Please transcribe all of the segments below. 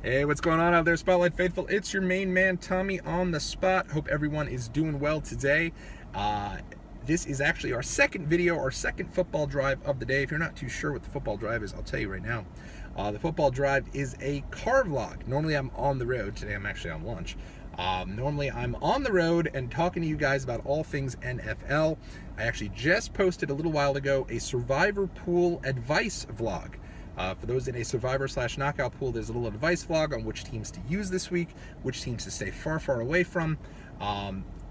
Hey, what's going on out there, Spotlight Faithful? It's your main man, Tommy, on the spot. Hope everyone is doing well today. This is actually our second video, our second football drive of the day. If you're not too sure what the football drive is, I'll tell you right now. The football drive is a car vlog. Normally I'm on the road. Today I'm actually on lunch. Normally I'm on the road and talking to you guys about all things NFL. I actually just posted a little while ago a Survivor Pool advice vlog. For those in a Survivor/Knockout pool, there's a little advice vlog on which teams to use this week, which teams to stay far, far away from.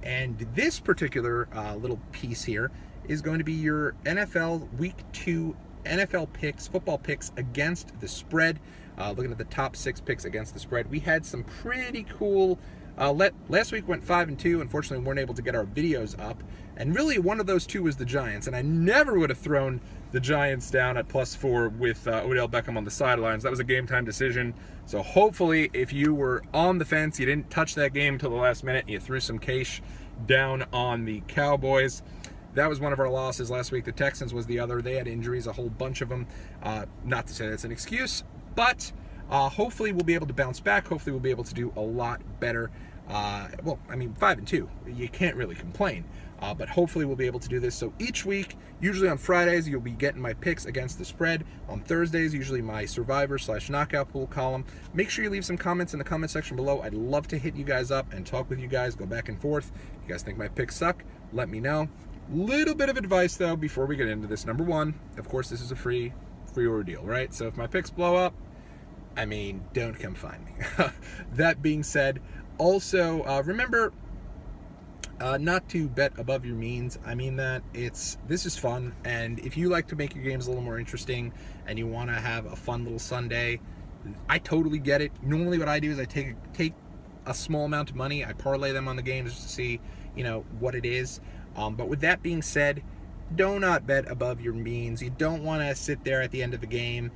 And this particular little piece here is going to be your NFL Week 2 NFL picks, football picks against the spread. Looking at the top 6 picks against the spread. We had some pretty cool... last week went 5-2. Unfortunately, we weren't able to get our videos up. And really, one of those two was the Giants. And I never would have thrown the Giants down at +4 with Odell Beckham on the sidelines. That was a game-time decision. So hopefully, if you were on the fence, you didn't touch that game till the last minute, you threw some cash down on the Cowboys. That was one of our losses last week. The Texans was the other. They had injuries, a whole bunch of them. Not to say that's an excuse, but hopefully we'll be able to bounce back. Hopefully we'll be able to do a lot better. Well, I mean, 5-2. You can't really complain. But hopefully we'll be able to do this. So each week, usually on Fridays, you'll be getting my picks against the spread. On Thursdays, usually my Survivor/Knockout pool column. Make sure you leave some comments in the comment section below. I'd love to hit you guys up and talk with you guys, go back and forth. If you guys think my picks suck, let me know. Little bit of advice, though, before we get into this. Number one, of course, this is a free ordeal, right? So if my picks blow up, I mean, don't come find me. That being said, also, remember... not to bet above your means. I mean that this is fun, and if you like to make your games a little more interesting and you want to have a fun little Sunday, I totally get it. Normally what I do is I take a small amount of money, I parlay them on the games just to see, what it is. But with that being said, do not bet above your means. You don't want to sit there at the end of the game,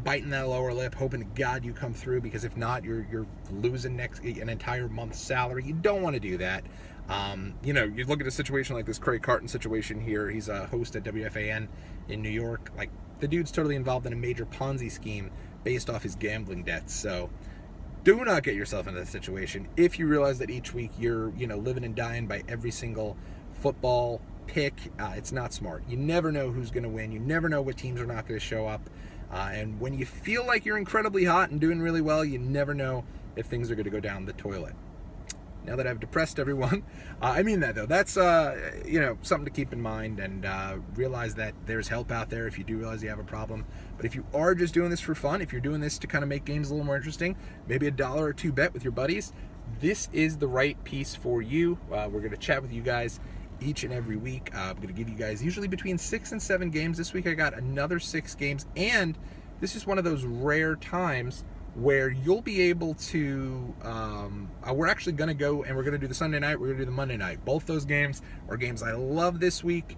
biting that lower lip, hoping to God you come through, because if not, you're losing an entire month's salary. You don't want to do that. You look at a situation like this Craig Carton situation here. He's a host at WFAN in New York. Like, the dude's totally involved in a major Ponzi scheme based off his gambling debts. So do not get yourself into that situation. If you realize that each week you're, living and dying by every single football pick, it's not smart. You never know who's going to win. You never know what teams are not going to show up. And when you feel like you're incredibly hot and doing really well, you never know if things are going to go down the toilet. Now that I've depressed everyone, I mean that, though. That's, something to keep in mind, and realize that there's help out there if you do realize you have a problem. But if you are just doing this for fun, if you're doing this to kind of make games a little more interesting, maybe $1 or $2 bet with your buddies, this is the right piece for you. We're going to chat with you guys each and every week. I'm going to give you guys usually between 6 and 7 games. This week I got another 6 games, and this is one of those rare times where you'll be able to, we're actually going to go and we're going to do the Sunday night, we're going to do the Monday night. Both those games are games I love this week.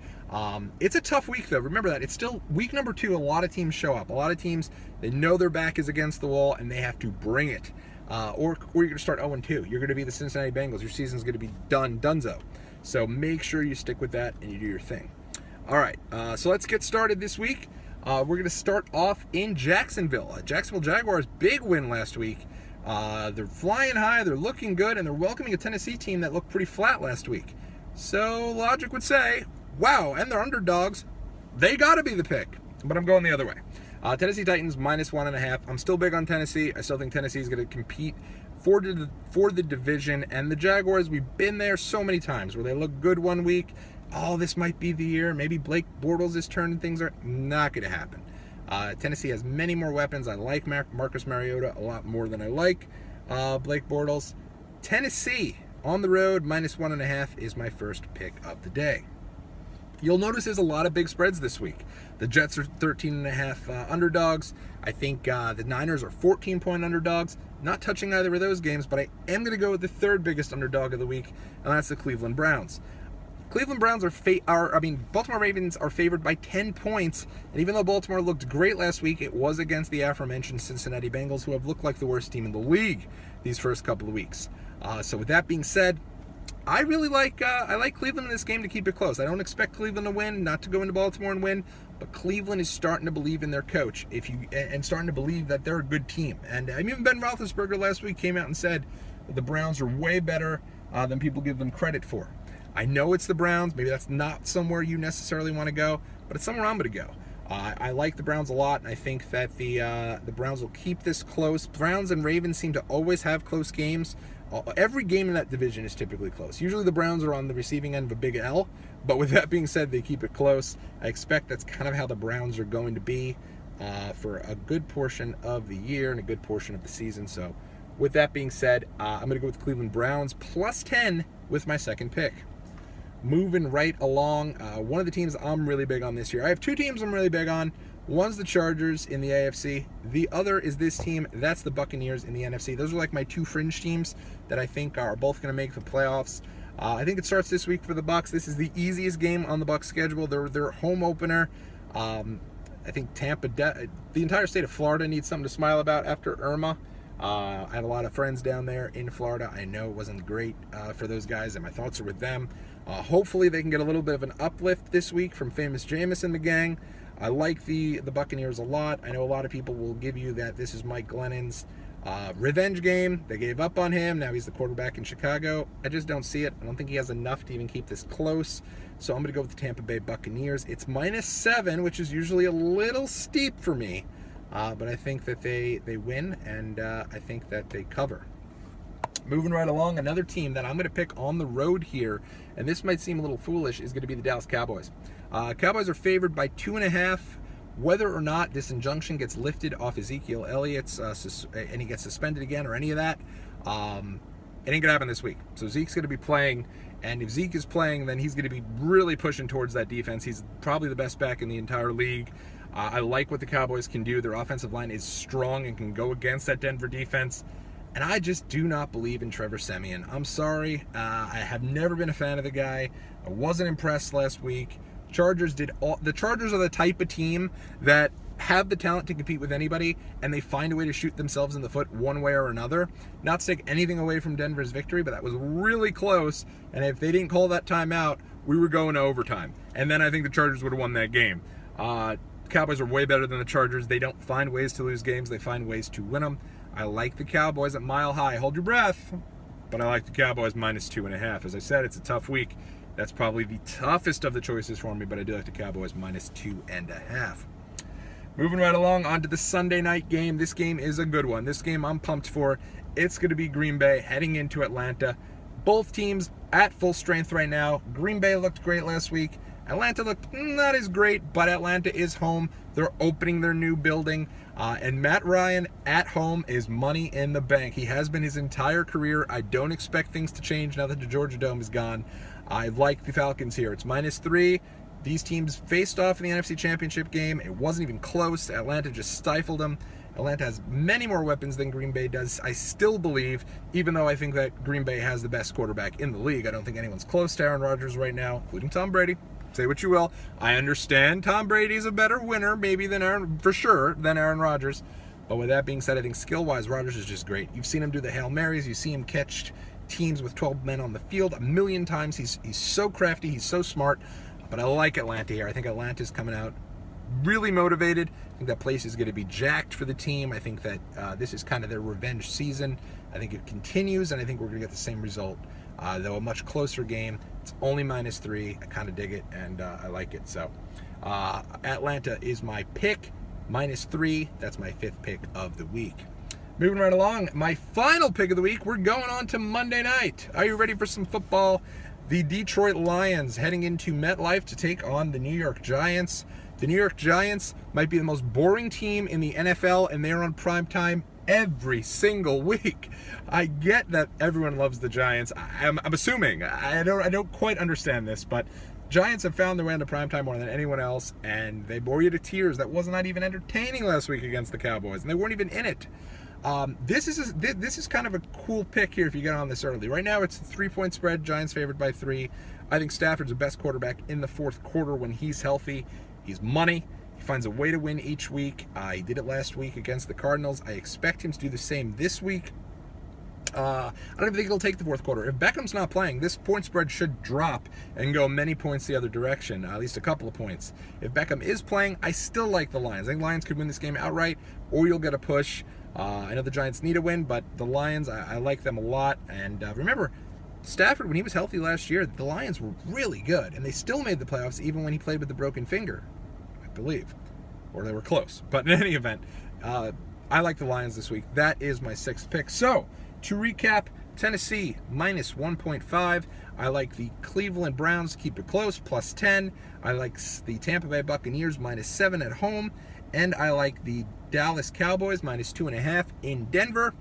It's a tough week, though. Remember that. It's still week number 2. A lot of teams show up. A lot of teams, they know their back is against the wall and they have to bring it. Or you're going to start 0-2. You're going to be the Cincinnati Bengals. Your season's going to be donezo. So make sure you stick with that and you do your thing. All right, so let's get started this week. We're going to start off in Jacksonville. Jacksonville Jaguars, big win last week. They're flying high, they're looking good, and they're welcoming a Tennessee team that looked pretty flat last week. So logic would say, wow, and they're underdogs. They got to be the pick, but I'm going the other way. Tennessee Titans -1.5. I'm still big on Tennessee. I still think Tennessee is going to compete for the division, and the Jaguars, we've been there so many times where they look good one week. Oh, this might be the year. Maybe Blake Bortles is turning things are not going to happen. Tennessee has many more weapons. I like Marcus Mariota a lot more than I like Blake Bortles. Tennessee on the road -1.5 is my first pick of the day. You'll notice there's a lot of big spreads this week. The Jets are 13.5 underdogs. I think the Niners are 14-point underdogs. Not touching either of those games, but I am going to go with the third biggest underdog of the week, and that's the Cleveland Browns. Cleveland Browns Baltimore Ravens are favored by 10 points, and even though Baltimore looked great last week, it was against the aforementioned Cincinnati Bengals, who have looked like the worst team in the league these first couple of weeks. So with that being said, I really like I like Cleveland in this game to keep it close. I don't expect Cleveland to win, not to go into Baltimore and win, but Cleveland is starting to believe in their coach, and starting to believe that they're a good team. And I mean, even Ben Roethlisberger last week came out and said that the Browns are way better than people give them credit for. I know it's the Browns. Maybe that's not somewhere you necessarily want to go, but it's somewhere I'm going to go. I like the Browns a lot, and I think that the Browns will keep this close. Browns and Ravens seem to always have close games. Every game in that division is typically close. Usually the Browns are on the receiving end of a big L, but with that being said, they keep it close. I expect that's kind of how the Browns are going to be for a good portion of the year and a good portion of the season. So with that being said, I'm going to go with the Cleveland Browns plus 10 with my second pick. Moving right along, one of the teams I'm really big on this year. I have two teams I'm really big on. One's the Chargers in the AFC. The other is this team. That's the Buccaneers in the NFC. Those are like my two fringe teams that I think are both going to make the playoffs. I think it starts this week for the Bucs. This is the easiest game on the Bucs schedule. Their home opener. I think the entire state of Florida needs something to smile about after Irma. I have a lot of friends down there in Florida. I know it wasn't great for those guys, and my thoughts are with them. Hopefully they can get a little bit of an uplift this week from Famous Jameis and the gang. I like the Buccaneers a lot. I know a lot of people will give you that this is Mike Glennon's revenge game. They gave up on him. Now he's the quarterback in Chicago. I just don't see it. I don't think he has enough to even keep this close. So I'm going to go with the Tampa Bay Buccaneers. It's -7, which is usually a little steep for me. But I think that they win, and I think that they cover. Moving right along, another team that I'm going to pick on the road here, and this might seem a little foolish, is going to be the Dallas Cowboys. Cowboys are favored by 2.5. Whether or not this injunction gets lifted off Ezekiel Elliott's and he gets suspended again or any of that, it ain't going to happen this week. So Zeke's going to be playing, and if Zeke is playing, then he's going to be really pushing towards that defense. He's probably the best back in the entire league. I like what the Cowboys can do. Their offensive line is strong and can go against that Denver defense. And I just do not believe in Trevor Siemian. I'm sorry. I have never been a fan of the guy. I wasn't impressed last week. The Chargers are the type of team that have the talent to compete with anybody, and they find a way to shoot themselves in the foot one way or another. Not to take anything away from Denver's victory, but that was really close. And if they didn't call that timeout, we were going to overtime. And then I think the Chargers would have won that game. Cowboys are way better than the Chargers. They don't find ways to lose games. They find ways to win them. I like the Cowboys at Mile High. Hold your breath. But I like the Cowboys -2.5. As I said, it's a tough week. That's probably the toughest of the choices for me, but I do like the Cowboys -2.5. Moving right along onto the Sunday night game. This game is a good one. This game I'm pumped for. It's going to be Green Bay heading into Atlanta. Both teams at full strength right now. Green Bay looked great last week. Atlanta looked not as great, but Atlanta is home. They're opening their new building. And Matt Ryan at home is money in the bank. He has been his entire career. I don't expect things to change now that the Georgia Dome is gone. I like the Falcons here. It's -3. These teams faced off in the NFC Championship game. It wasn't even close. Atlanta just stifled them. Atlanta has many more weapons than Green Bay does. I still believe, even though I think that Green Bay has the best quarterback in the league, I don't think anyone's close to Aaron Rodgers right now, including Tom Brady. Say what you will. I understand Tom Brady's a better winner, maybe than Aaron Rodgers. But with that being said, I think skill-wise, Rodgers is just great. You've seen him do the Hail Marys. You see him catch teams with 12 men on the field a million times. He's so crafty. He's so smart. But I like Atlanta here. I think Atlanta's coming out really motivated. I think that place is going to be jacked for the team. I think that this is kind of their revenge season. I think it continues, and I think we're going to get the same result. Though a much closer game. It's only -3. I kind of dig it, and I like it. So Atlanta is my pick, -3. That's my 5th pick of the week. Moving right along, my final pick of the week, we're going on to Monday night. Are you ready for some football? The Detroit Lions heading into MetLife to take on the New York Giants. The New York Giants might be the most boring team in the NFL, and they're on primetime every single week. I get that everyone loves the Giants. I'm assuming. I don't quite understand this, but Giants have found their way into primetime more than anyone else, and they bore you to tears. That was not even entertaining last week against the Cowboys, and they weren't even in it. This is kind of a cool pick here if you get on this early. Right now it's a 3-point spread. Giants favored by 3. I think Stafford's the best quarterback in the fourth quarter when he's healthy. He's money. He finds a way to win each week. He did it last week against the Cardinals. I expect him to do the same this week. I don't even think it'll take the fourth quarter. If Beckham's not playing, this point spread should drop and go many points the other direction, at least a couple of points. If Beckham is playing, I still like the Lions. I think Lions could win this game outright, or you'll get a push. I know the Giants need a win, but the Lions, I like them a lot. And remember, Stafford, when he was healthy last year, the Lions were really good, and they still made the playoffs even when he played with the broken finger, I believe. Or they were close. But in any event, I like the Lions this week. That is my sixth pick. So, to recap, Tennessee minus 1.5. I like the Cleveland Browns to keep it close, plus 10. I like the Tampa Bay Buccaneers minus 7 at home. And I like the Dallas Cowboys minus 2.5 in Denver.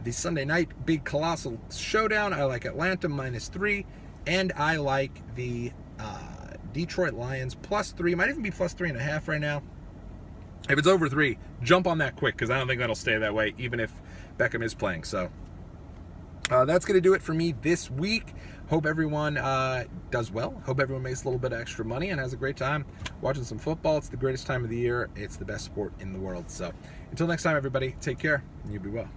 The Sunday night big colossal showdown, I like Atlanta minus 3. And I like the Detroit Lions plus 3. Might even be plus 3.5 right now. If it's over 3, jump on that quick, because I don't think that'll stay that way, even if Beckham is playing. So that's going to do it for me this week. Hope everyone does well. Hope everyone makes a little bit of extra money and has a great time watching some football. It's the greatest time of the year. It's the best sport in the world. So until next time, everybody, take care, and you be well.